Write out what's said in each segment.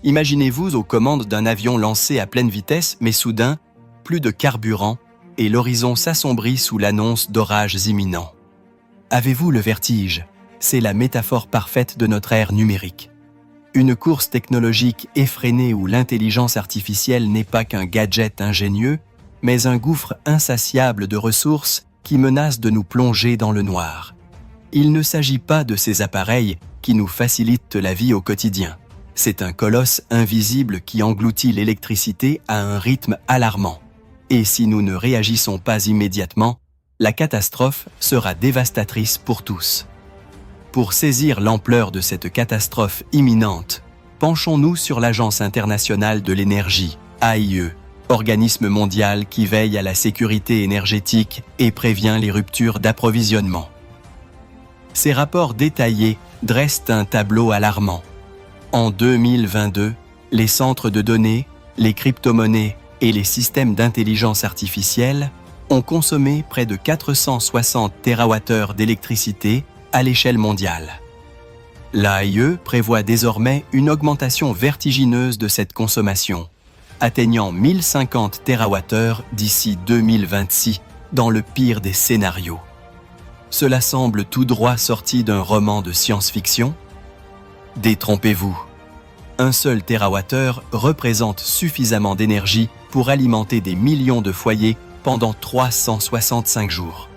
Imaginez-vous aux commandes d'un avion lancé à pleine vitesse, mais soudain, plus de carburant et l'horizon s'assombrit sous l'annonce d'orages imminents. Avez-vous le vertige? C'est la métaphore parfaite de notre ère numérique. Une course technologique effrénée où l'intelligence artificielle n'est pas qu'un gadget ingénieux, mais un gouffre insatiable de ressources qui menace de nous plonger dans le noir. Il ne s'agit pas de ces appareils qui nous facilitent la vie au quotidien. C'est un colosse invisible qui engloutit l'électricité à un rythme alarmant. Et si nous ne réagissons pas immédiatement, la catastrophe sera dévastatrice pour tous. Pour saisir l'ampleur de cette catastrophe imminente, penchons-nous sur l'Agence internationale de l'énergie, AIE, organisme mondial qui veille à la sécurité énergétique et prévient les ruptures d'approvisionnement. Ces rapports détaillés dressent un tableau alarmant. En 2022, les centres de données, les crypto-monnaies et les systèmes d'intelligence artificielle ont consommé près de 460 TWh d'électricité à l'échelle mondiale. L'AIE prévoit désormais une augmentation vertigineuse de cette consommation, atteignant 1050 TWh d'ici 2026 dans le pire des scénarios. Cela semble tout droit sorti d'un roman de science-fiction? Détrompez-vous. Un seul térawattheure représente suffisamment d'énergie pour alimenter des millions de foyers pendant 365 jours.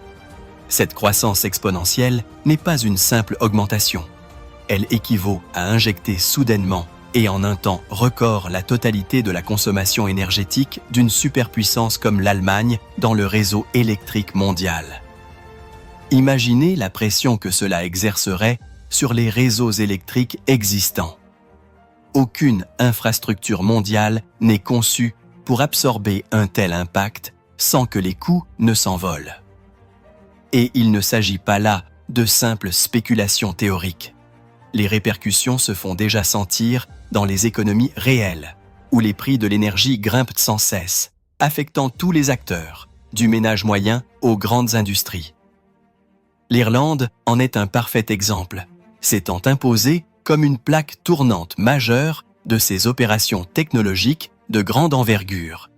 Cette croissance exponentielle n'est pas une simple augmentation. Elle équivaut à injecter soudainement et en un temps record la totalité de la consommation énergétique d'une superpuissance comme l'Allemagne dans le réseau électrique mondial. Imaginez la pression que cela exercerait sur les réseaux électriques existants. Aucune infrastructure mondiale n'est conçue pour absorber un tel impact sans que les coûts ne s'envolent. Et il ne s'agit pas là de simples spéculations théoriques. Les répercussions se font déjà sentir dans les économies réelles, où les prix de l'énergie grimpent sans cesse, affectant tous les acteurs, du ménage moyen aux grandes industries. L'Irlande en est un parfait exemple, s'étant imposée comme une plaque tournante majeure de ces opérations technologiques de grande envergure.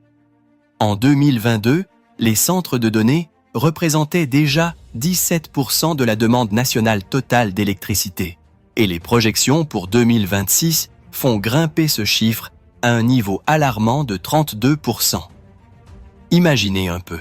En 2022, les centres de données représentaient déjà 17% de la demande nationale totale d'électricité, et les projections pour 2026 font grimper ce chiffre à un niveau alarmant de 32%. Imaginez un peu.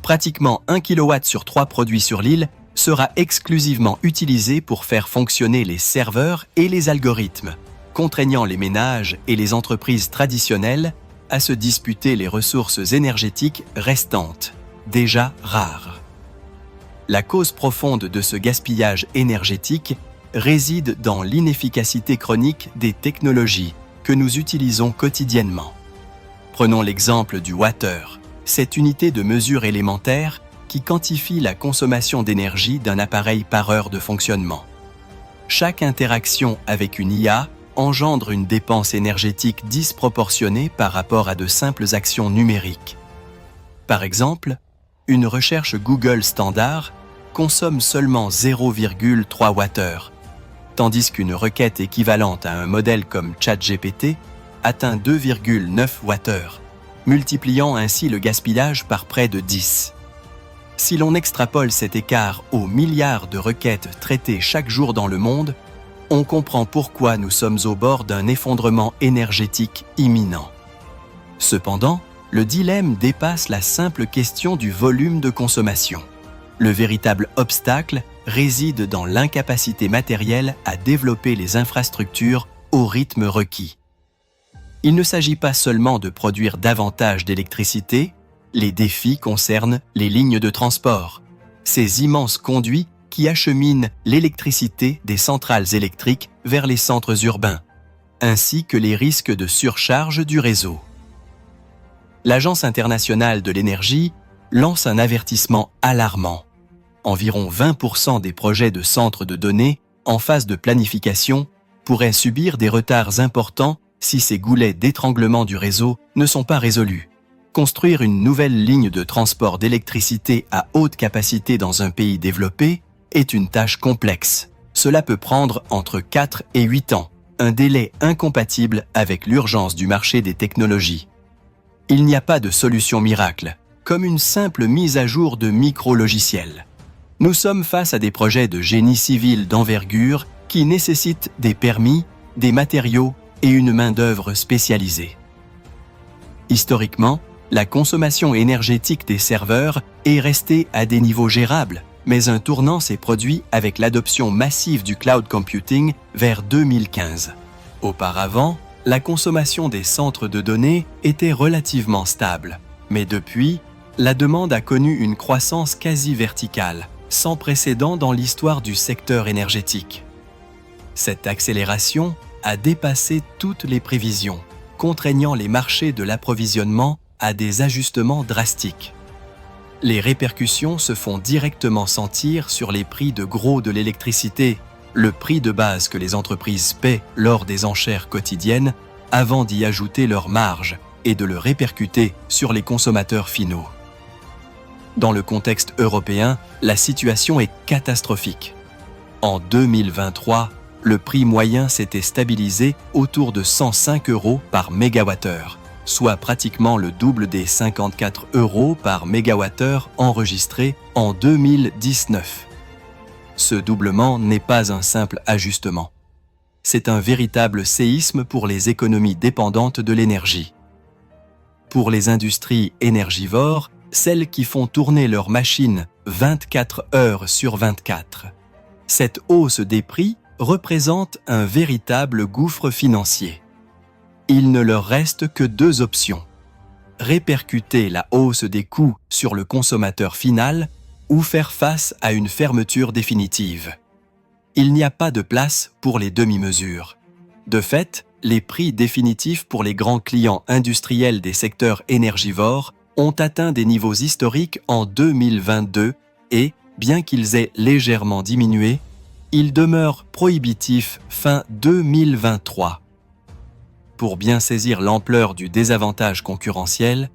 Pratiquement 1 kW sur 3 produits sur l'île sera exclusivement utilisé pour faire fonctionner les serveurs et les algorithmes, contraignant les ménages et les entreprises traditionnelles à se disputer les ressources énergétiques restantes, déjà rares. La cause profonde de ce gaspillage énergétique réside dans l'inefficacité chronique des technologies que nous utilisons quotidiennement. Prenons l'exemple du watteur, cette unité de mesure élémentaire qui quantifie la consommation d'énergie d'un appareil par heure de fonctionnement. Chaque interaction avec une IA engendre une dépense énergétique disproportionnée par rapport à de simples actions numériques. Par exemple, une recherche Google standard consomme seulement 0,3 Wh, tandis qu'une requête équivalente à un modèle comme ChatGPT atteint 2,9 Wh, multipliant ainsi le gaspillage par près de 10. Si l'on extrapole cet écart aux milliards de requêtes traitées chaque jour dans le monde, on comprend pourquoi nous sommes au bord d'un effondrement énergétique imminent. Cependant, le dilemme dépasse la simple question du volume de consommation. Le véritable obstacle réside dans l'incapacité matérielle à développer les infrastructures au rythme requis. Il ne s'agit pas seulement de produire davantage d'électricité, les défis concernent les lignes de transport, ces immenses conduits qui acheminent l'électricité des centrales électriques vers les centres urbains, ainsi que les risques de surcharge du réseau. L'Agence internationale de l'énergie lance un avertissement alarmant. Environ 20% des projets de centres de données en phase de planification pourraient subir des retards importants si ces goulets d'étranglement du réseau ne sont pas résolus. Construire une nouvelle ligne de transport d'électricité à haute capacité dans un pays développé est une tâche complexe. Cela peut prendre entre 4 et 8 ans, un délai incompatible avec l'urgence du marché des technologies. Il n'y a pas de solution miracle, comme une simple mise à jour de micro-logiciels. Nous sommes face à des projets de génie civil d'envergure qui nécessitent des permis, des matériaux et une main-d'œuvre spécialisée. Historiquement, la consommation énergétique des serveurs est restée à des niveaux gérables, mais un tournant s'est produit avec l'adoption massive du cloud computing vers 2015. Auparavant, la consommation des centres de données était relativement stable, mais depuis, la demande a connu une croissance quasi verticale, sans précédent dans l'histoire du secteur énergétique. Cette accélération a dépassé toutes les prévisions, contraignant les marchés de l'approvisionnement à des ajustements drastiques. Les répercussions se font directement sentir sur les prix de gros de l'électricité, le prix de base que les entreprises paient lors des enchères quotidiennes, avant d'y ajouter leur marge et de le répercuter sur les consommateurs finaux. Dans le contexte européen, la situation est catastrophique. En 2023, le prix moyen s'était stabilisé autour de 105 € par mégawattheure, soit pratiquement le double des 54 € par mégawattheure enregistrés en 2019. Ce doublement n'est pas un simple ajustement. C'est un véritable séisme pour les économies dépendantes de l'énergie. Pour les industries énergivores, celles qui font tourner leurs machines 24 heures sur 24. Cette hausse des prix représente un véritable gouffre financier. Il ne leur reste que deux options: répercuter la hausse des coûts sur le consommateur final ou faire face à une fermeture définitive. Il n'y a pas de place pour les demi-mesures. De fait, les prix définitifs pour les grands clients industriels des secteurs énergivores ont atteint des niveaux historiques en 2022 et, bien qu'ils aient légèrement diminué, ils demeurent prohibitifs fin 2023. Pour bien saisir l'ampleur du désavantage concurrentiel,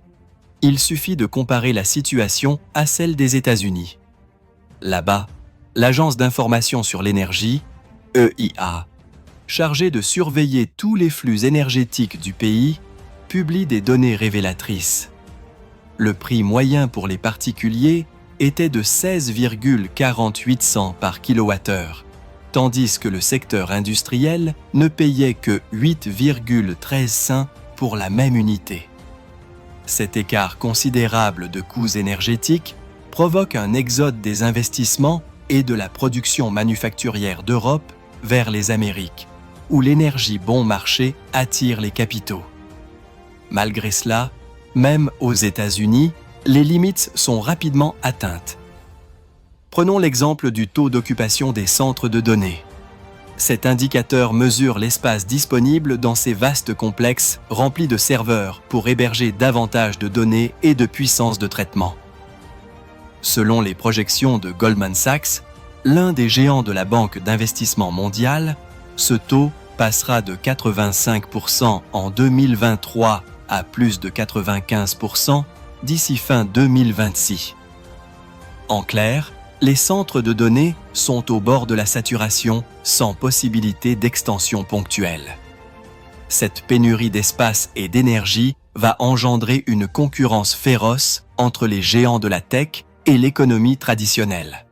il suffit de comparer la situation à celle des États-Unis. Là-bas, l'Agence d'information sur l'énergie, EIA, chargée de surveiller tous les flux énergétiques du pays, publie des données révélatrices. Le prix moyen pour les particuliers était de 16,48 cents par kilowattheure, tandis que le secteur industriel ne payait que 8,13 cents pour la même unité. Cet écart considérable de coûts énergétiques provoque un exode des investissements et de la production manufacturière d'Europe vers les Amériques, où l'énergie bon marché attire les capitaux. Malgré cela, même aux États-Unis, les limites sont rapidement atteintes. Prenons l'exemple du taux d'occupation des centres de données. Cet indicateur mesure l'espace disponible dans ces vastes complexes remplis de serveurs pour héberger davantage de données et de puissance de traitement. Selon les projections de Goldman Sachs, l'un des géants de la banque d'investissement mondiale, ce taux passera de 85% en 2023 à plus de 95% d'ici fin 2026. En clair, les centres de données sont au bord de la saturation sans possibilité d'extension ponctuelle. Cette pénurie d'espace et d'énergie va engendrer une concurrence féroce entre les géants de la tech et l'économie traditionnelle.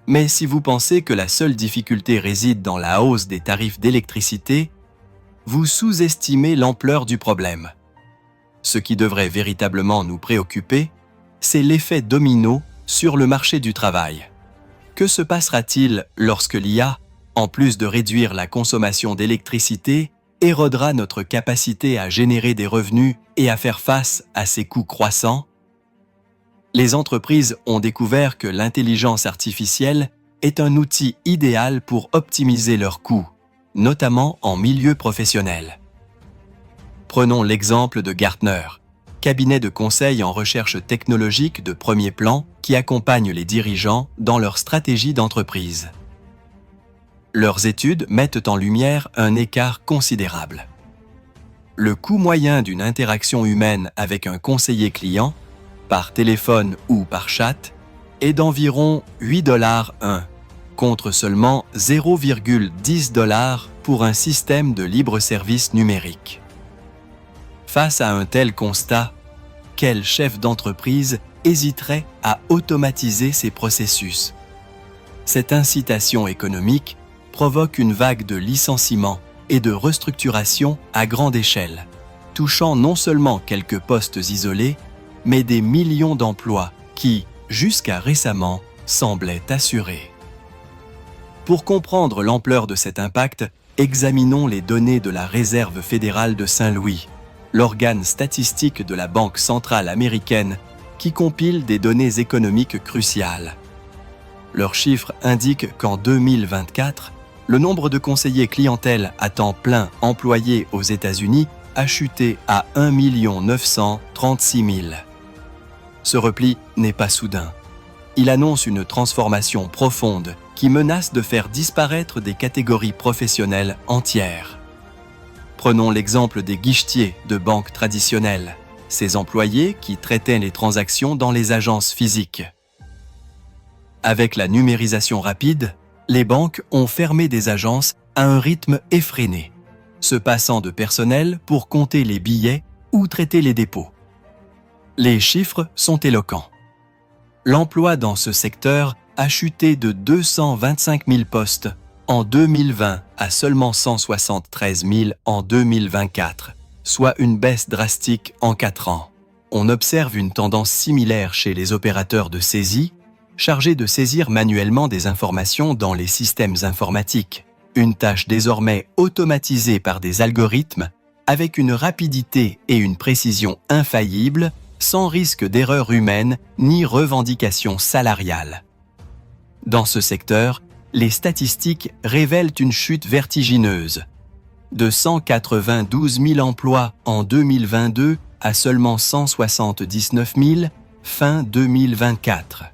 Mais si vous pensez que la seule difficulté réside dans la hausse des tarifs d'électricité, vous sous-estimez l'ampleur du problème. Ce qui devrait véritablement nous préoccuper, c'est l'effet domino sur le marché du travail. Que se passera-t-il lorsque l'IA, en plus de réduire la consommation d'électricité, érodera notre capacité à générer des revenus et à faire face à ces coûts croissants? Les entreprises ont découvert que l'intelligence artificielle est un outil idéal pour optimiser leurs coûts, notamment en milieu professionnel. Prenons l'exemple de Gartner, cabinet de conseil en recherche technologique de premier plan qui accompagne les dirigeants dans leur stratégie d'entreprise. Leurs études mettent en lumière un écart considérable. Le coût moyen d'une interaction humaine avec un conseiller client, par téléphone ou par chat, est d'environ $8 1, contre seulement 0,10 $ pour un système de libre-service numérique. Face à un tel constat, quel chef d'entreprise hésiterait à automatiser ces processus? Cette incitation économique provoque une vague de licenciements et de restructuration à grande échelle, touchant non seulement quelques postes isolés, mais des millions d'emplois qui, jusqu'à récemment, semblaient assurés. Pour comprendre l'ampleur de cet impact, examinons les données de la Réserve fédérale de Saint-Louis, l'organe statistique de la Banque centrale américaine qui compile des données économiques cruciales. Leurs chiffres indiquent qu'en 2024, le nombre de conseillers clientèle à temps plein employés aux États-Unis a chuté à 1 936 000. Ce repli n'est pas soudain. Il annonce une transformation profonde qui menace de faire disparaître des catégories professionnelles entières. Prenons l'exemple des guichetiers de banques traditionnelles, ces employés qui traitaient les transactions dans les agences physiques. Avec la numérisation rapide, les banques ont fermé des agences à un rythme effréné, se passant de personnel pour compter les billets ou traiter les dépôts. Les chiffres sont éloquents. L'emploi dans ce secteur a chuté de 225 000 postes en 2020 à seulement 173 000 en 2024, soit une baisse drastique en 4 ans. On observe une tendance similaire chez les opérateurs de saisie, chargés de saisir manuellement des informations dans les systèmes informatiques, une tâche désormais automatisée par des algorithmes avec une rapidité et une précision infaillibles, sans risque d'erreur humaine ni revendication salariale. Dans ce secteur, les statistiques révèlent une chute vertigineuse, de 192 000 emplois en 2022 à seulement 179 000 fin 2024.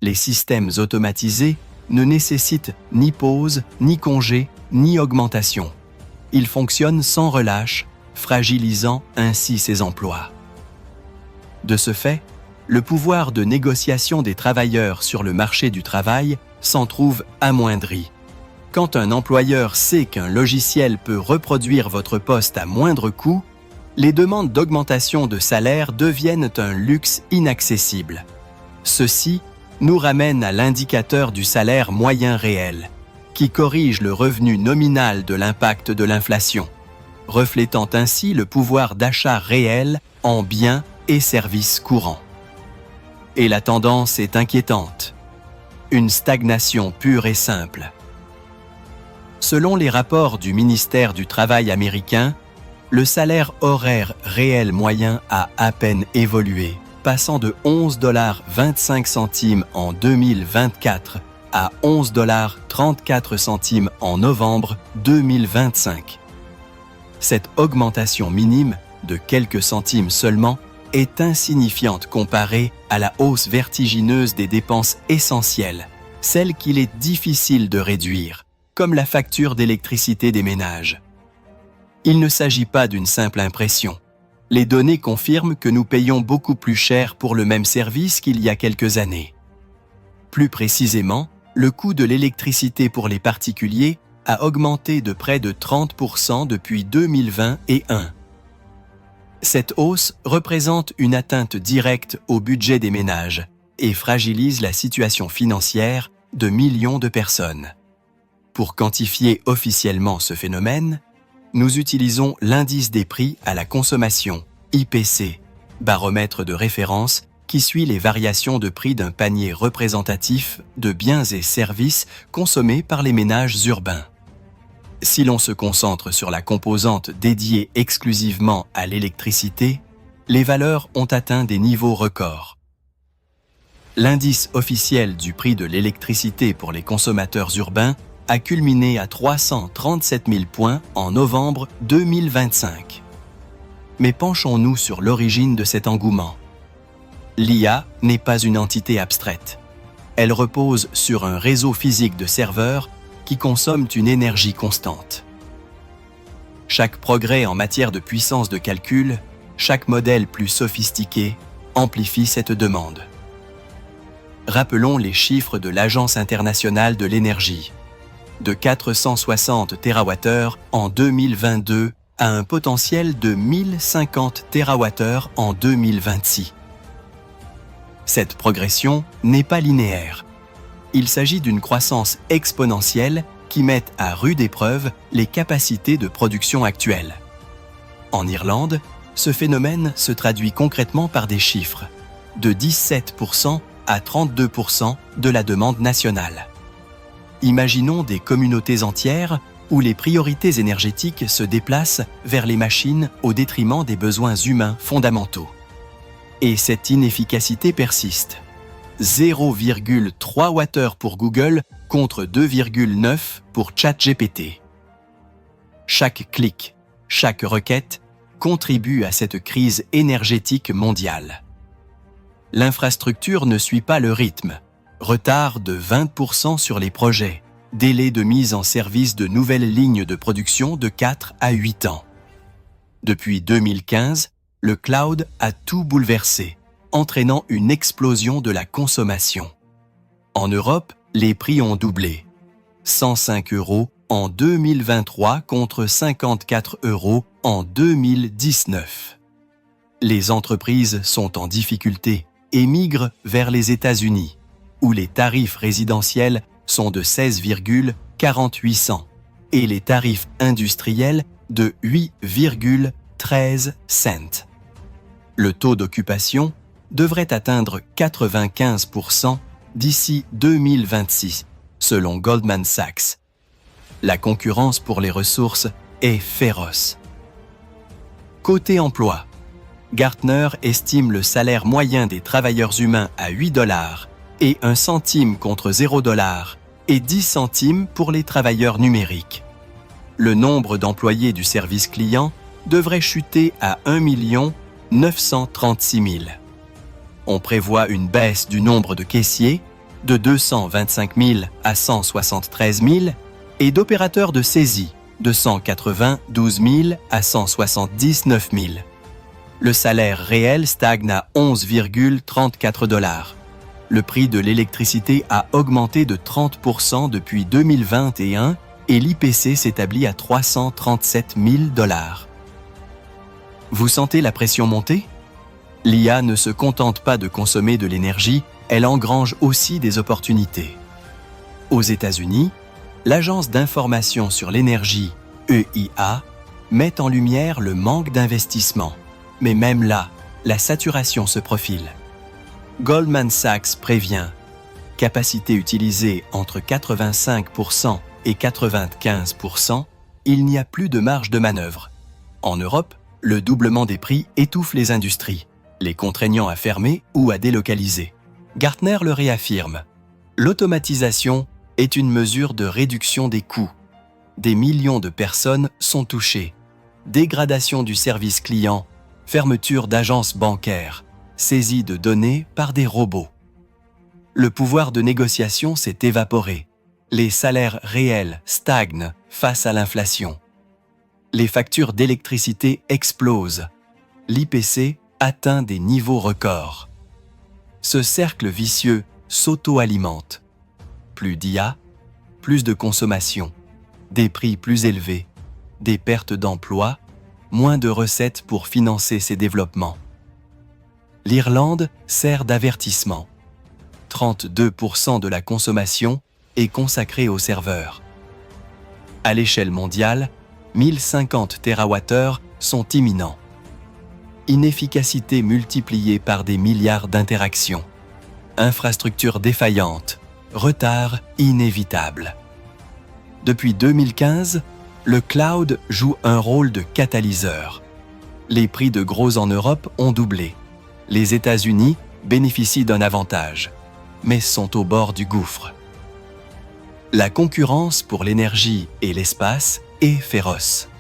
Les systèmes automatisés ne nécessitent ni pause, ni congé, ni augmentation. Ils fonctionnent sans relâche, fragilisant ainsi ces emplois. De ce fait, le pouvoir de négociation des travailleurs sur le marché du travail s'en trouve amoindri. Quand un employeur sait qu'un logiciel peut reproduire votre poste à moindre coût, les demandes d'augmentation de salaire deviennent un luxe inaccessible. Ceci nous ramène à l'indicateur du salaire moyen réel, qui corrige le revenu nominal de l'impact de l'inflation, reflétant ainsi le pouvoir d'achat réel en biens et services courants. Et la tendance est inquiétante. Une stagnation pure et simple. Selon les rapports du ministère du Travail américain, le salaire horaire réel moyen a à peine évolué, passant de 11,25 $ en 2024 à 11,34 $ en novembre 2025. Cette augmentation minime de quelques centimes seulement est insignifiante comparée à la hausse vertigineuse des dépenses essentielles, celles qu'il est difficile de réduire, comme la facture d'électricité des ménages. Il ne s'agit pas d'une simple impression. Les données confirment que nous payons beaucoup plus cher pour le même service qu'il y a quelques années. Plus précisément, le coût de l'électricité pour les particuliers a augmenté de près de 30% depuis 2021. Cette hausse représente une atteinte directe au budget des ménages et fragilise la situation financière de millions de personnes. Pour quantifier officiellement ce phénomène, nous utilisons l'indice des prix à la consommation, IPC, baromètre de référence qui suit les variations de prix d'un panier représentatif de biens et services consommés par les ménages urbains. Si l'on se concentre sur la composante dédiée exclusivement à l'électricité, les valeurs ont atteint des niveaux records. L'indice officiel du prix de l'électricité pour les consommateurs urbains a culminé à 337 000 points en novembre 2025. Mais penchons-nous sur l'origine de cet engouement. L'IA n'est pas une entité abstraite. Elle repose sur un réseau physique de serveurs qui consomment une énergie constante. Chaque progrès en matière de puissance de calcul, chaque modèle plus sophistiqué, amplifie cette demande. Rappelons les chiffres de l'Agence internationale de l'énergie. De 460 TWh en 2022 à un potentiel de 1050 TWh en 2026. Cette progression n'est pas linéaire. Il s'agit d'une croissance exponentielle qui met à rude épreuve les capacités de production actuelles. En Irlande, ce phénomène se traduit concrètement par des chiffres, de 17% à 32% de la demande nationale. Imaginons des communautés entières où les priorités énergétiques se déplacent vers les machines au détriment des besoins humains fondamentaux. Et cette inefficacité persiste. 0,3 Wh pour Google contre 2,9 pour ChatGPT. Chaque clic, chaque requête contribue à cette crise énergétique mondiale. L'infrastructure ne suit pas le rythme. Retard de 20% sur les projets. Délai de mise en service de nouvelles lignes de production de 4 à 8 ans. Depuis 2015, le cloud a tout bouleversé, entraînant une explosion de la consommation. En Europe, les prix ont doublé. 105 € en 2023 contre 54 € en 2019. Les entreprises sont en difficulté et migrent vers les États-Unis, où les tarifs résidentiels sont de 16,48 cents et les tarifs industriels de 8,13 cents. Le taux d'occupation devrait atteindre 95% d'ici 2026, selon Goldman Sachs. La concurrence pour les ressources est féroce. Côté emploi, Gartner estime le salaire moyen des travailleurs humains à 8 $ et 1 centime contre 0 $ et 10 centimes pour les travailleurs numériques. Le nombre d'employés du service client devrait chuter à 1 936 000. On prévoit une baisse du nombre de caissiers de 225 000 à 173 000 et d'opérateurs de saisie de 192 000 à 179 000. Le salaire réel stagne à 11,34 $. Le prix de l'électricité a augmenté de 30% depuis 2021 et l'IPC s'établit à 337 000 $. Vous sentez la pression monter? L'IA ne se contente pas de consommer de l'énergie, elle engrange aussi des opportunités. Aux États-Unis, l'Agence d'information sur l'énergie, EIA, met en lumière le manque d'investissement. Mais même là, la saturation se profile. Goldman Sachs prévient, capacité utilisée entre 85% et 95%, il n'y a plus de marge de manœuvre. En Europe, le doublement des prix étouffe les industries, les contraignant à fermer ou à délocaliser. Gartner le réaffirme. L'automatisation est une mesure de réduction des coûts. Des millions de personnes sont touchées. Dégradation du service client, fermeture d'agences bancaires, saisie de données par des robots. Le pouvoir de négociation s'est évaporé. Les salaires réels stagnent face à l'inflation. Les factures d'électricité explosent. L'IPC atteint des niveaux records. Ce cercle vicieux s'auto-alimente. Plus d'IA, plus de consommation, des prix plus élevés, des pertes d'emplois, moins de recettes pour financer ces développements. L'Irlande sert d'avertissement. 32% de la consommation est consacrée aux serveurs. À l'échelle mondiale, 1050 TWh sont imminents. Inefficacité multipliée par des milliards d'interactions. Infrastructures défaillantes. Retard inévitable. Depuis 2015, le cloud joue un rôle de catalyseur. Les prix de gros en Europe ont doublé. Les États-Unis bénéficient d'un avantage, mais sont au bord du gouffre. La concurrence pour l'énergie et l'espace est féroce.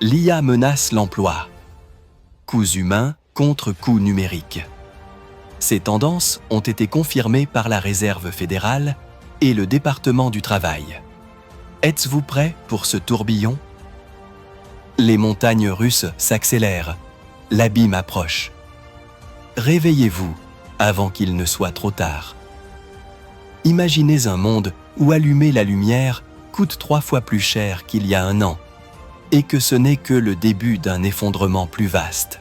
L'IA menace l'emploi. Coûts humains contre coûts numériques. Ces tendances ont été confirmées par la Réserve fédérale et le département du travail. Êtes-vous prêts pour ce tourbillon? Les montagnes russes s'accélèrent. L'abîme approche. Réveillez-vous avant qu'il ne soit trop tard. Imaginez un monde où allumer la lumière coûte 3 fois plus cher qu'il y a un an, et que ce n'est que le début d'un effondrement plus vaste.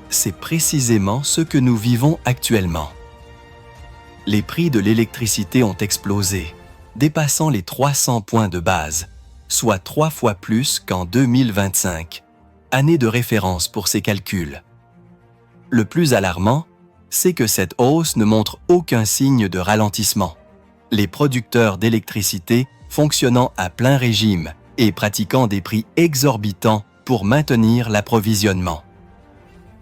C'est précisément ce que nous vivons actuellement. Les prix de l'électricité ont explosé, dépassant les 300 points de base, soit 3 fois plus qu'en 2025, année de référence pour ces calculs. Le plus alarmant, c'est que cette hausse ne montre aucun signe de ralentissement. Les producteurs d'électricité fonctionnant à plein régime et pratiquant des prix exorbitants pour maintenir l'approvisionnement.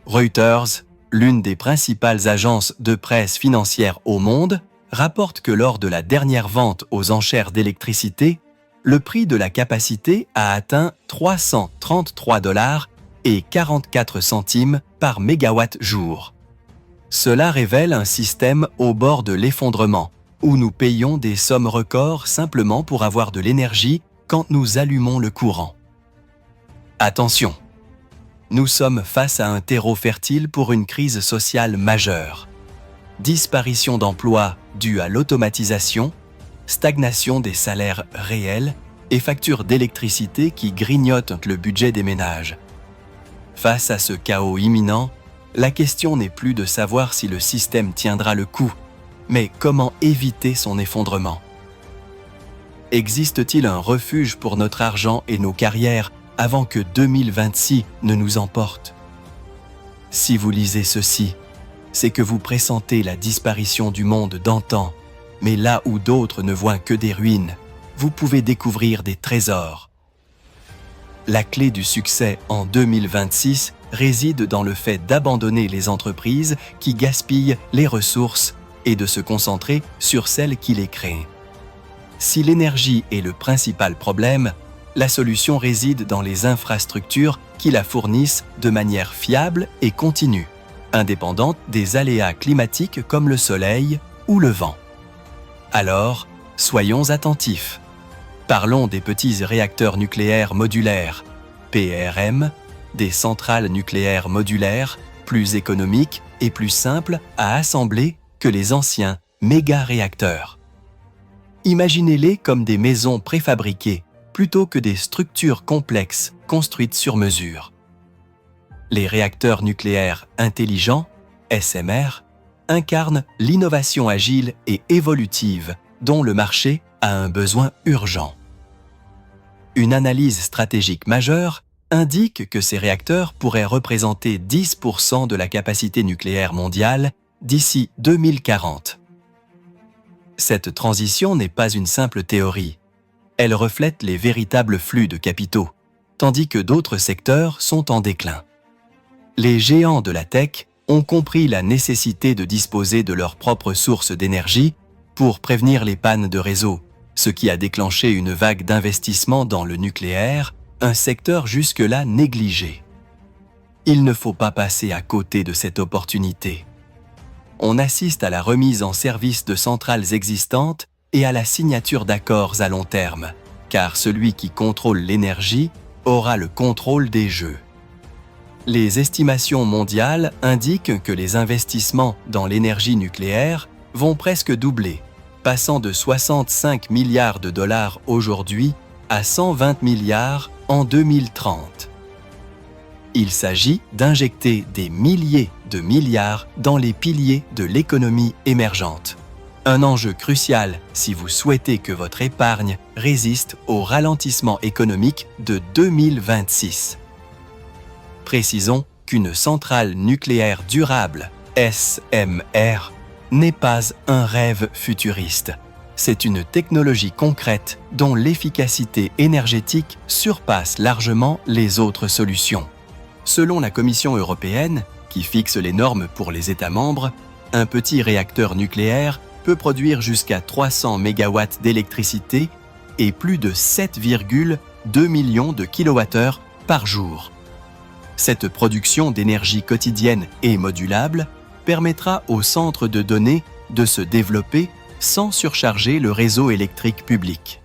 Reuters, l'une des principales agences de presse financière au monde, rapporte que lors de la dernière vente aux enchères d'électricité, le prix de la capacité a atteint 333 $ et 44 centimes par mégawatt-jour. Cela révèle un système au bord de l'effondrement, où nous payons des sommes records simplement pour avoir de l'énergie quand nous allumons le courant. Attention! Nous sommes face à un terreau fertile pour une crise sociale majeure. Disparition d'emplois due à l'automatisation, stagnation des salaires réels et factures d'électricité qui grignotent le budget des ménages. Face à ce chaos imminent, la question n'est plus de savoir si le système tiendra le coup, mais comment éviter son effondrement. Existe-t-il un refuge pour notre argent et nos carrières avant que 2026 ne nous emporte? Si vous lisez ceci, c'est que vous pressentez la disparition du monde d'antan, mais là où d'autres ne voient que des ruines, vous pouvez découvrir des trésors. La clé du succès en 2026 réside dans le fait d'abandonner les entreprises qui gaspillent les ressources et de se concentrer sur celles qui les créent. Si l'énergie est le principal problème, la solution réside dans les infrastructures qui la fournissent de manière fiable et continue, indépendante des aléas climatiques comme le soleil ou le vent. Alors, soyons attentifs. Parlons des petits réacteurs nucléaires modulaires, PRM, des centrales nucléaires modulaires, plus économiques et plus simples à assembler que les anciens méga-réacteurs. Imaginez-les comme des maisons préfabriquées plutôt que des structures complexes construites sur mesure. Les réacteurs nucléaires intelligents, SMR, incarnent l'innovation agile et évolutive dont le marché a un besoin urgent. Une analyse stratégique majeure indique que ces réacteurs pourraient représenter 10% de la capacité nucléaire mondiale d'ici 2040. Cette transition n'est pas une simple théorie. Elle reflète les véritables flux de capitaux, tandis que d'autres secteurs sont en déclin. Les géants de la tech ont compris la nécessité de disposer de leurs propres sources d'énergie pour prévenir les pannes de réseau, ce qui a déclenché une vague d'investissement dans le nucléaire, un secteur jusque-là négligé. Il ne faut pas passer à côté de cette opportunité. On assiste à la remise en service de centrales existantes et à la signature d'accords à long terme, car celui qui contrôle l'énergie aura le contrôle des jeux. Les estimations mondiales indiquent que les investissements dans l'énergie nucléaire vont presque doubler, passant de 65 milliards de dollars aujourd'hui à 120 milliards en 2030. Il s'agit d'injecter des milliers de milliards dans les piliers de l'économie émergente. Un enjeu crucial si vous souhaitez que votre épargne résiste au ralentissement économique de 2026. Précisons qu'une centrale nucléaire durable, SMR, n'est pas un rêve futuriste. C'est une technologie concrète dont l'efficacité énergétique surpasse largement les autres solutions. Selon la Commission européenne, qui fixe les normes pour les États membres, un petit réacteur nucléaire peut produire jusqu'à 300 MW d'électricité et plus de 7,2 millions de kWh par jour. Cette production d'énergie quotidienne et modulable permettra aux centres de données de se développer sans surcharger le réseau électrique public.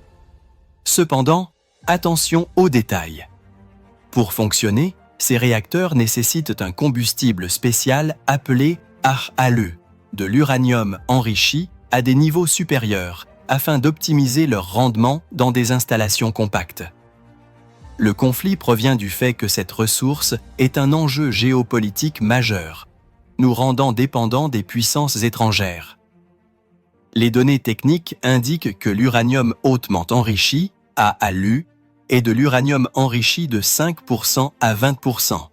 Cependant, attention aux détails. Pour fonctionner, ces réacteurs nécessitent un combustible spécial appelé HALE, de l'uranium enrichi à des niveaux supérieurs afin d'optimiser leur rendement dans des installations compactes. Le conflit provient du fait que cette ressource est un enjeu géopolitique majeur, nous rendant dépendants des puissances étrangères. Les données techniques indiquent que l'uranium hautement enrichi, AALU, est de l'uranium enrichi de 5% à 20%.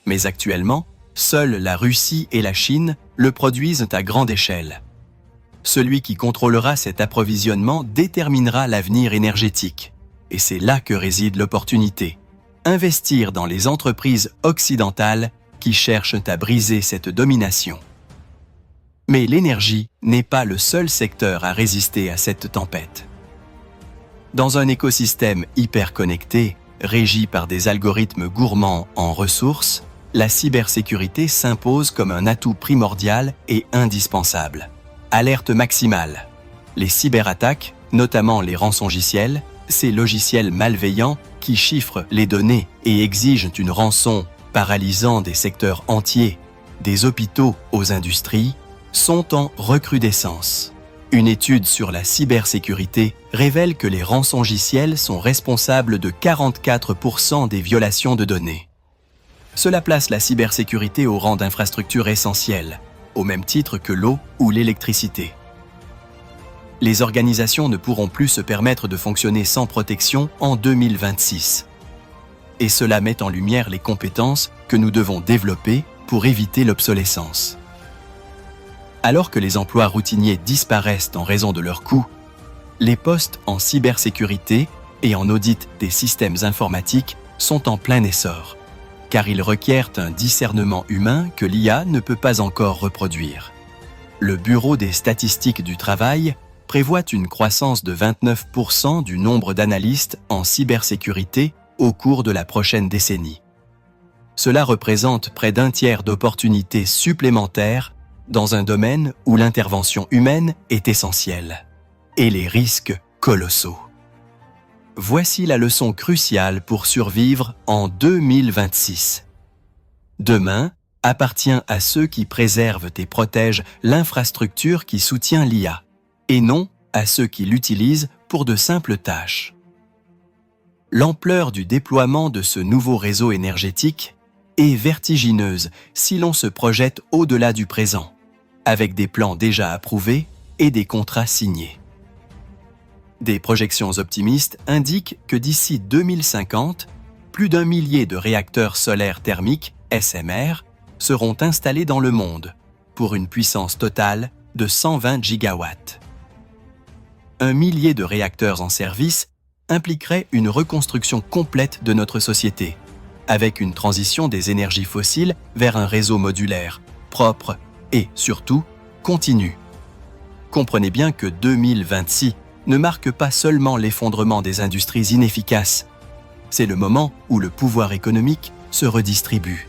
Mais actuellement, seules la Russie et la Chine le produisent à grande échelle. Celui qui contrôlera cet approvisionnement déterminera l'avenir énergétique. Et c'est là que réside l'opportunité. Investir dans les entreprises occidentales qui cherchent à briser cette domination. Mais l'énergie n'est pas le seul secteur à résister à cette tempête. Dans un écosystème hyper connecté, régi par des algorithmes gourmands en ressources, la cybersécurité s'impose comme un atout primordial et indispensable. Alerte maximale. Les cyberattaques, notamment les rançongiciels, ces logiciels malveillants qui chiffrent les données et exigent une rançon paralysant des secteurs entiers, des hôpitaux aux industries, sont en recrudescence. Une étude sur la cybersécurité révèle que les rançongiciels sont responsables de 44% des violations de données. Cela place la cybersécurité au rang d'infrastructure essentielle, au même titre que l'eau ou l'électricité. Les organisations ne pourront plus se permettre de fonctionner sans protection en 2026. Et cela met en lumière les compétences que nous devons développer pour éviter l'obsolescence. Alors que les emplois routiniers disparaissent en raison de leurs coûts, les postes en cybersécurité et en audit des systèmes informatiques sont en plein essor, car ils requièrent un discernement humain que l'IA ne peut pas encore reproduire. Le Bureau des statistiques du travail prévoit une croissance de 29% du nombre d'analystes en cybersécurité au cours de la prochaine décennie. Cela représente près d'un tiers d'opportunités supplémentaires dans un domaine où l'intervention humaine est essentielle, et les risques colossaux. Voici la leçon cruciale pour survivre en 2026. Demain appartient à ceux qui préservent et protègent l'infrastructure qui soutient l'IA, et non à ceux qui l'utilisent pour de simples tâches. L'ampleur du déploiement de ce nouveau réseau énergétique est vertigineuse si l'on se projette au-delà du présent, avec des plans déjà approuvés et des contrats signés. Des projections optimistes indiquent que d'ici 2050, plus d'1 millier de réacteurs solaires thermiques, SMR, seront installés dans le monde, pour une puissance totale de 120 gigawatts. 1 millier de réacteurs en service impliquerait une reconstruction complète de notre société, avec une transition des énergies fossiles vers un réseau modulaire, propre et, surtout, continu. Comprenez bien que 2026 ne marque pas seulement l'effondrement des industries inefficaces. C'est le moment où le pouvoir économique se redistribue.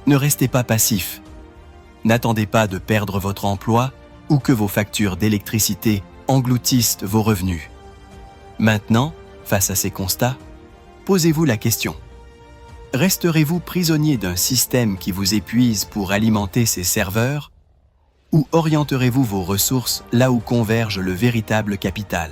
Ne restez pas passif. N'attendez pas de perdre votre emploi ou que vos factures d'électricité engloutissent vos revenus. Maintenant, face à ces constats, posez-vous la question. Resterez-vous prisonnier d'un système qui vous épuise pour alimenter ses serveurs ou orienterez-vous vos ressources là où converge le véritable capital ?